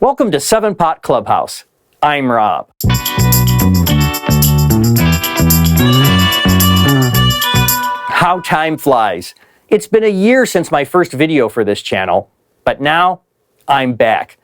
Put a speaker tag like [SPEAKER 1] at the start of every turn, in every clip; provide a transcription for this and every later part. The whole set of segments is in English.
[SPEAKER 1] Welcome to 7-Pot Clubhouse. I'm Rob. How time flies. It's been a year since my first video for this channel, but now I'm back.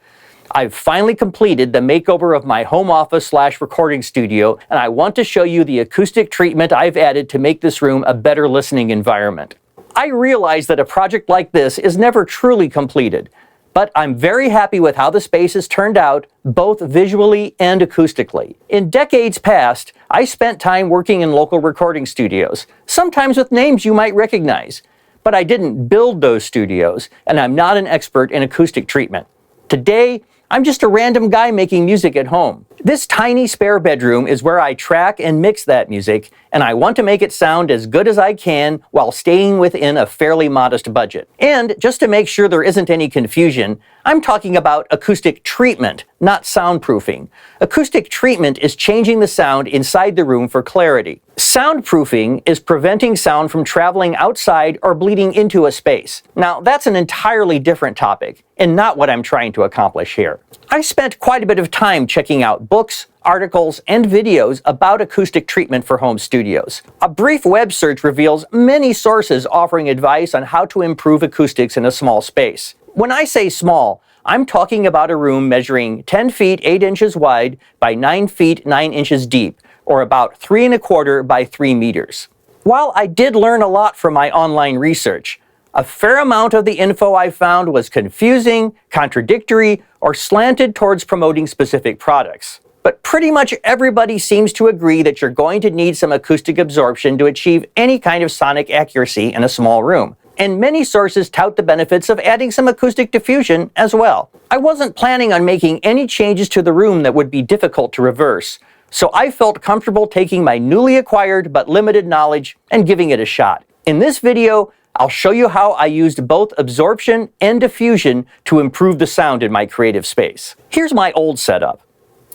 [SPEAKER 1] I've finally completed the makeover of my home office / recording studio, and I want to show you the acoustic treatment I've added to make this room a better listening environment. I realize that a project like this is never truly completed, but I'm very happy with how the space has turned out, both visually and acoustically. In decades past, I spent time working in local recording studios, sometimes with names you might recognize. But I didn't build those studios, and I'm not an expert in acoustic treatment. Today, I'm just a random guy making music at home. This tiny spare bedroom is where I track and mix that music, and I want to make it sound as good as I can while staying within a fairly modest budget. And just to make sure there isn't any confusion, I'm talking about acoustic treatment, not soundproofing. Acoustic treatment is changing the sound inside the room for clarity. Soundproofing is preventing sound from traveling outside or bleeding into a space. Now, that's an entirely different topic, and not what I'm trying to accomplish here. I spent quite a bit of time checking out books, articles, and videos about acoustic treatment for home studios. A brief web search reveals many sources offering advice on how to improve acoustics in a small space. When I say small, I'm talking about a room measuring 10 feet 8 inches wide by 9 feet 9 inches deep, or about 3 1/4 by 3 meters. While I did learn a lot from my online research, a fair amount of the info I found was confusing, contradictory, or slanted towards promoting specific products. But pretty much everybody seems to agree that you're going to need some acoustic absorption to achieve any kind of sonic accuracy in a small room. And many sources tout the benefits of adding some acoustic diffusion as well. I wasn't planning on making any changes to the room that would be difficult to reverse, so I felt comfortable taking my newly acquired but limited knowledge and giving it a shot. In this video, I'll show you how I used both absorption and diffusion to improve the sound in my creative space. Here's my old setup.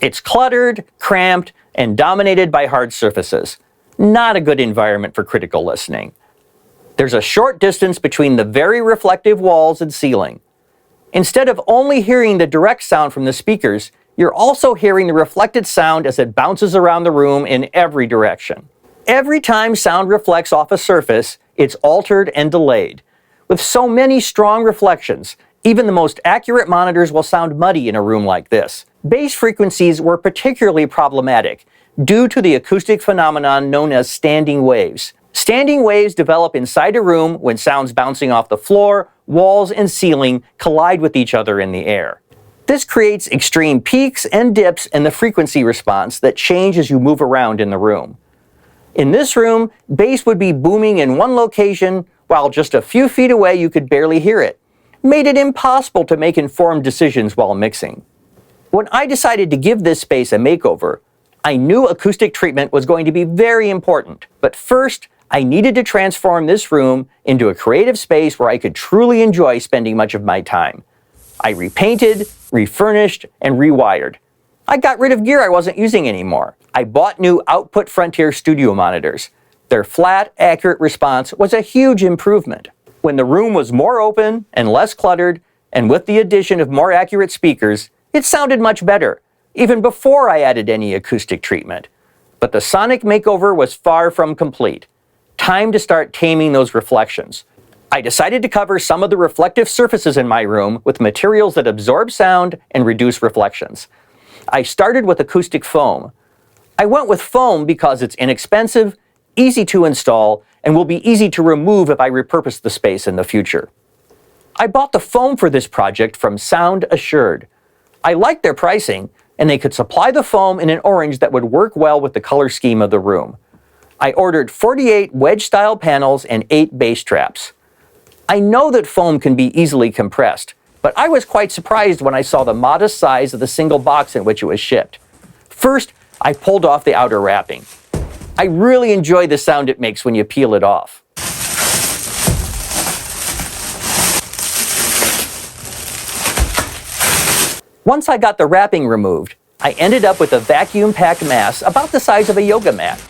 [SPEAKER 1] It's cluttered, cramped, and dominated by hard surfaces. Not a good environment for critical listening. There's a short distance between the very reflective walls and ceiling. Instead of only hearing the direct sound from the speakers, you're also hearing the reflected sound as it bounces around the room in every direction. Every time sound reflects off a surface, it's altered and delayed. With so many strong reflections, even the most accurate monitors will sound muddy in a room like this. Bass frequencies were particularly problematic due to the acoustic phenomenon known as standing waves. Standing waves develop inside a room when sounds bouncing off the floor, walls, and ceiling collide with each other in the air. This creates extreme peaks and dips in the frequency response that change as you move around in the room. In this room, bass would be booming in one location, while just a few feet away you could barely hear it. Made it impossible to make informed decisions while mixing. When I decided to give this space a makeover, I knew acoustic treatment was going to be very important. But first, I needed to transform this room into a creative space where I could truly enjoy spending much of my time. I repainted, refurnished, and rewired. I got rid of gear I wasn't using anymore. I bought new Output Frontier studio monitors. Their flat, accurate response was a huge improvement. When the room was more open and less cluttered, and with the addition of more accurate speakers, it sounded much better, even before I added any acoustic treatment. But the sonic makeover was far from complete. Time to start taming those reflections. I decided to cover some of the reflective surfaces in my room with materials that absorb sound and reduce reflections. I started with acoustic foam. I went with foam because it's inexpensive, easy to install, and will be easy to remove if I repurpose the space in the future. I bought the foam for this project from SoundAssured. I liked their pricing, and they could supply the foam in an orange that would work well with the color scheme of the room. I ordered 48 wedge-style panels and 8 bass traps. I know that foam can be easily compressed, but I was quite surprised when I saw the modest size of the single box in which it was shipped. First, I pulled off the outer wrapping. I really enjoy the sound it makes when you peel it off. Once I got the wrapping removed, I ended up with a vacuum-packed mass about the size of a yoga mat.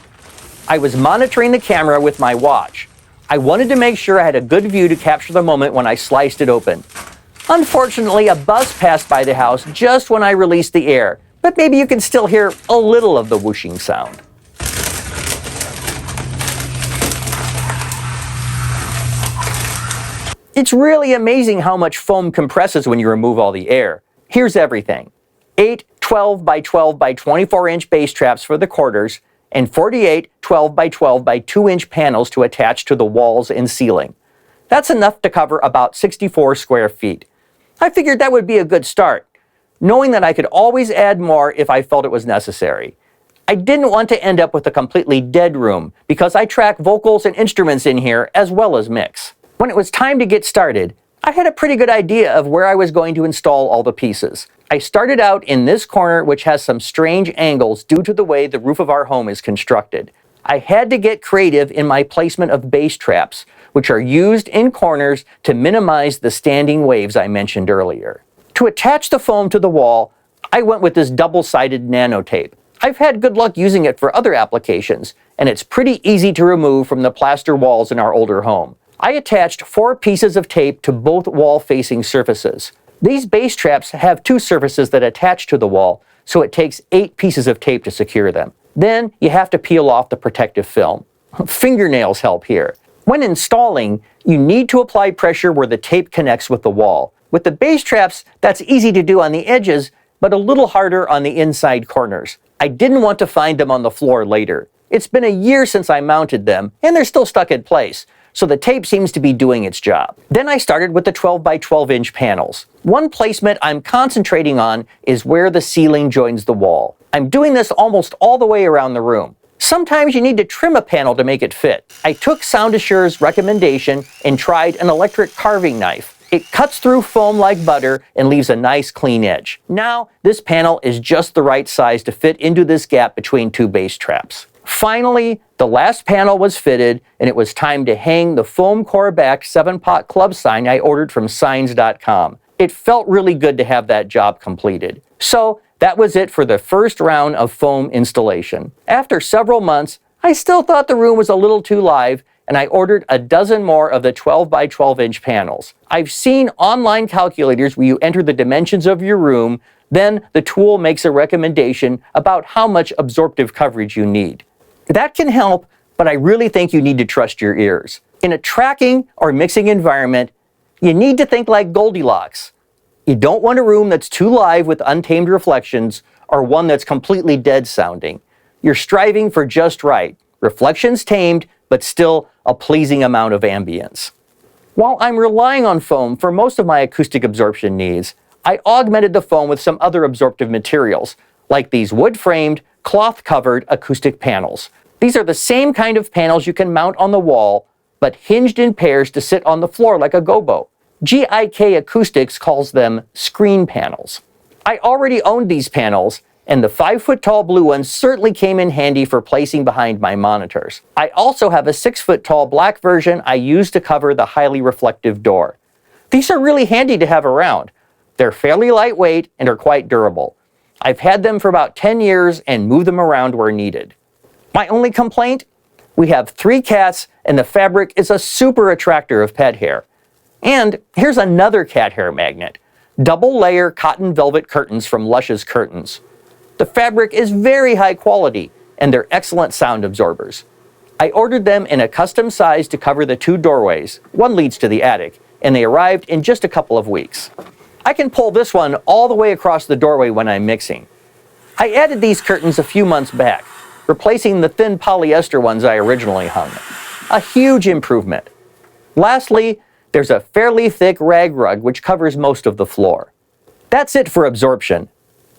[SPEAKER 1] I was monitoring the camera with my watch. I wanted to make sure I had a good view to capture the moment when I sliced it open. Unfortunately, a bus passed by the house just when I released the air, but maybe you can still hear a little of the whooshing sound. It's really amazing how much foam compresses when you remove all the air. Here's everything: 8 12 by 12 by 24 inch bass traps for the quarters, and 48 12 by 12 by 2 inch panels to attach to the walls and ceiling. That's enough to cover about 64 square feet. I figured that would be a good start, knowing that I could always add more if I felt it was necessary. I didn't want to end up with a completely dead room because I track vocals and instruments in here as well as mix. When it was time to get started, I had a pretty good idea of where I was going to install all the pieces. I started out in this corner, which has some strange angles due to the way the roof of our home is constructed. I had to get creative in my placement of bass traps, which are used in corners to minimize the standing waves I mentioned earlier. To attach the foam to the wall, I went with this double-sided Nano tape. I've had good luck using it for other applications, and it's pretty easy to remove from the plaster walls in our older home. I attached 4 pieces of tape to both wall-facing surfaces. These bass traps have 2 surfaces that attach to the wall, so it takes 8 pieces of tape to secure them. Then you have to peel off the protective film. Fingernails help here. When installing, you need to apply pressure where the tape connects with the wall. With the bass traps, that's easy to do on the edges, but a little harder on the inside corners. I didn't want to find them on the floor later. It's been a year since I mounted them, and they're still stuck in place, so the tape seems to be doing its job. Then I started with the 12 by 12 inch panels. One placement I'm concentrating on is where the ceiling joins the wall. I'm doing this almost all the way around the room. Sometimes you need to trim a panel to make it fit. I took SoundAssured's recommendation and tried an electric carving knife. It cuts through foam like butter and leaves a nice clean edge. Now, this panel is just the right size to fit into this gap between 2 bass traps. Finally, the last panel was fitted, and it was time to hang the foam core-backed 7-pot club sign I ordered from signs.com. It felt really good to have that job completed. So, that was it for the first round of foam installation. After several months, I still thought the room was a little too live, and I ordered a dozen more of the 12 by 12 inch panels. I've seen online calculators where you enter the dimensions of your room, then the tool makes a recommendation about how much absorptive coverage you need. That can help, but I really think you need to trust your ears. In a tracking or mixing environment, you need to think like Goldilocks. You don't want a room that's too live with untamed reflections or one that's completely dead sounding. You're striving for just right. Reflections tamed, but still a pleasing amount of ambience. While I'm relying on foam for most of my acoustic absorption needs, I augmented the foam with some other absorptive materials, like these wood-framed, cloth-covered acoustic panels. These are the same kind of panels you can mount on the wall, but hinged in pairs to sit on the floor like a gobo. GIK Acoustics calls them screen panels. I already owned these panels, and the 5-foot-tall blue ones certainly came in handy for placing behind my monitors. I also have a 6-foot-tall black version I use to cover the highly reflective door. These are really handy to have around. They're fairly lightweight and are quite durable. I've had them for about 10 years and move them around where needed. My only complaint? We have 3 cats, and the fabric is a super attractor of pet hair. And here's another cat hair magnet. Double-layer cotton velvet curtains from Lush's Curtains. The fabric is very high quality, and they're excellent sound absorbers. I ordered them in a custom size to cover the 2 doorways. One leads to the attic, and they arrived in just a couple of weeks. I can pull this one all the way across the doorway when I'm mixing. I added these curtains a few months back, replacing the thin polyester ones I originally hung. A huge improvement. Lastly, there's a fairly thick rag rug which covers most of the floor. That's it for absorption.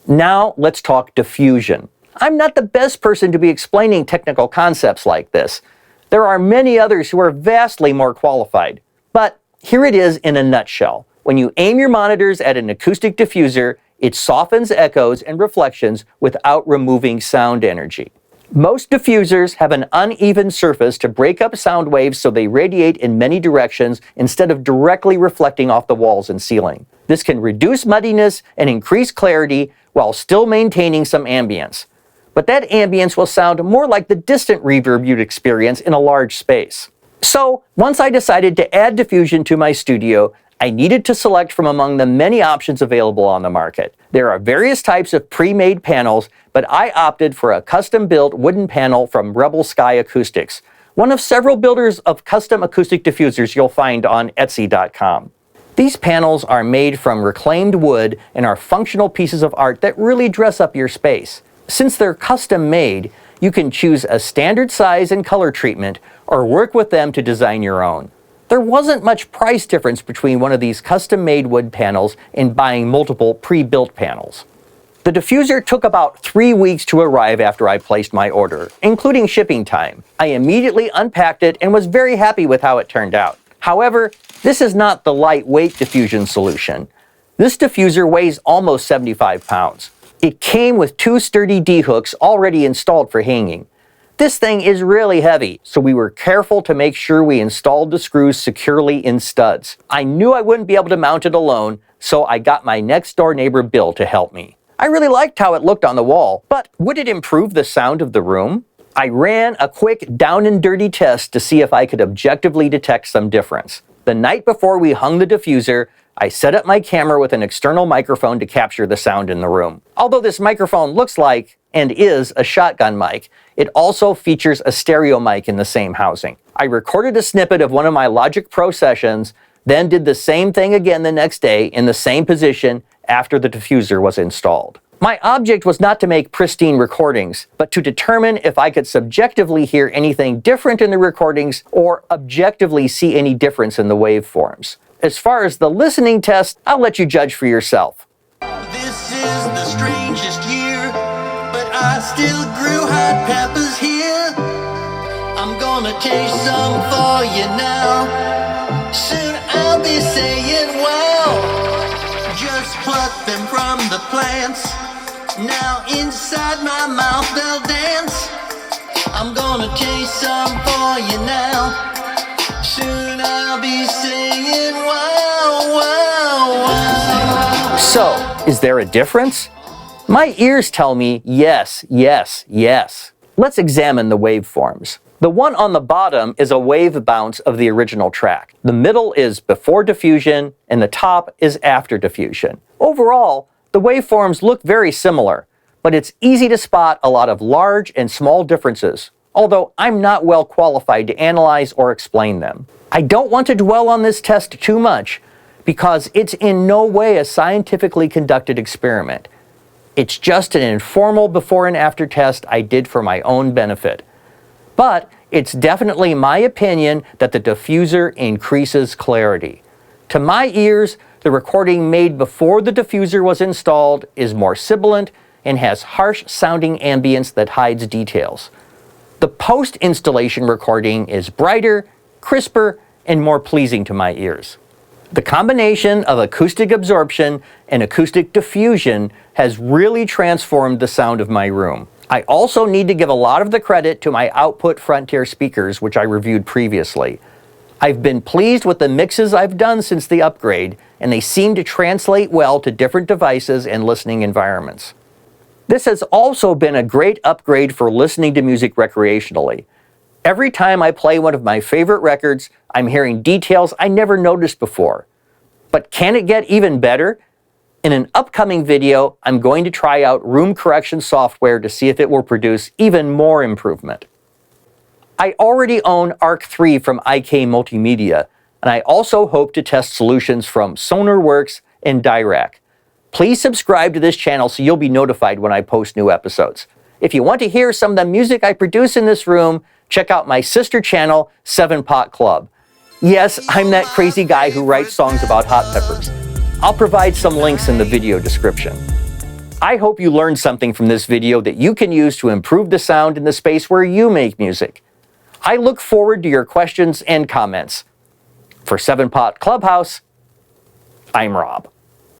[SPEAKER 1] Now let's talk diffusion. I'm not the best person to be explaining technical concepts like this. There are many others who are vastly more qualified. But here it is in a nutshell. When you aim your monitors at an acoustic diffuser, it softens echoes and reflections without removing sound energy. Most diffusers have an uneven surface to break up sound waves so they radiate in many directions instead of directly reflecting off the walls and ceiling. This can reduce muddiness and increase clarity while still maintaining some ambience. But that ambience will sound more like the distant reverb you'd experience in a large space. So, once I decided to add diffusion to my studio, I needed to select from among the many options available on the market. There are various types of pre-made panels, but I opted for a custom-built wooden panel from Rebel Sky Acoustics, one of several builders of custom acoustic diffusers you'll find on Etsy.com. These panels are made from reclaimed wood and are functional pieces of art that really dress up your space. Since they're custom-made, you can choose a standard size and color treatment or work with them to design your own. There wasn't much price difference between one of these custom-made wood panels and buying multiple pre-built panels. The diffuser took about 3 weeks to arrive after I placed my order, including shipping time. I immediately unpacked it and was very happy with how it turned out. However, this is not the lightweight diffusion solution. This diffuser weighs almost 75 pounds. It came with 2 sturdy D-hooks already installed for hanging. This thing is really heavy, so we were careful to make sure we installed the screws securely in studs. I knew I wouldn't be able to mount it alone, so I got my next-door neighbor Bill to help me. I really liked how it looked on the wall, but would it improve the sound of the room? I ran a quick down and dirty test to see if I could objectively detect some difference. The night before we hung the diffuser, I set up my camera with an external microphone to capture the sound in the room. Although this microphone looks like, and is, a shotgun mic, it also features a stereo mic in the same housing. I recorded a snippet of one of my Logic Pro sessions, then did the same thing again the next day in the same position after the diffuser was installed. My object was not to make pristine recordings, but to determine if I could subjectively hear anything different in the recordings or objectively see any difference in the waveforms. As far as the listening test, I'll let you judge for yourself.
[SPEAKER 2] This is the strangest year, but I still grew hot peppers here. I'm gonna taste some for you now. Soon I'll be saying wow. Just pluck them from the plants. Now inside my mouth they'll dance. I'm gonna taste some for you now. Soon I'll be saying wow, wow, wow.
[SPEAKER 1] So, is there a difference? My ears tell me yes, yes, yes. Let's examine the waveforms. The one on the bottom is a wave bounce of the original track. The middle is before diffusion, and the top is after diffusion. Overall, the waveforms look very similar, but it's easy to spot a lot of large and small differences, although I'm not well qualified to analyze or explain them. I don't want to dwell on this test too much, because it's in no way a scientifically conducted experiment. It's just an informal before and after test I did for my own benefit. But it's definitely my opinion that the diffuser increases clarity. To my ears, the recording made before the diffuser was installed is more sibilant and has harsh sounding ambience that hides details. The post-installation recording is brighter, crisper, and more pleasing to my ears. The combination of acoustic absorption and acoustic diffusion has really transformed the sound of my room. I also need to give a lot of the credit to my Output Frontier speakers, which I reviewed previously. I've been pleased with the mixes I've done since the upgrade, and they seem to translate well to different devices and listening environments. This has also been a great upgrade for listening to music recreationally. Every time I play one of my favorite records, I'm hearing details I never noticed before. But can it get even better? In an upcoming video, I'm going to try out room correction software to see if it will produce even more improvement. I already own Arc 3 from IK Multimedia, and I also hope to test solutions from SonarWorks and Dirac. Please subscribe to this channel so you'll be notified when I post new episodes. If you want to hear some of the music I produce in this room, check out my sister channel, 7 Pot Club. Yes, I'm that crazy guy who writes songs about hot peppers. I'll provide some links in the video description. I hope you learned something from this video that you can use to improve the sound in the space where you make music. I look forward to your questions and comments. For 7 Pot Clubhouse, I'm Rob.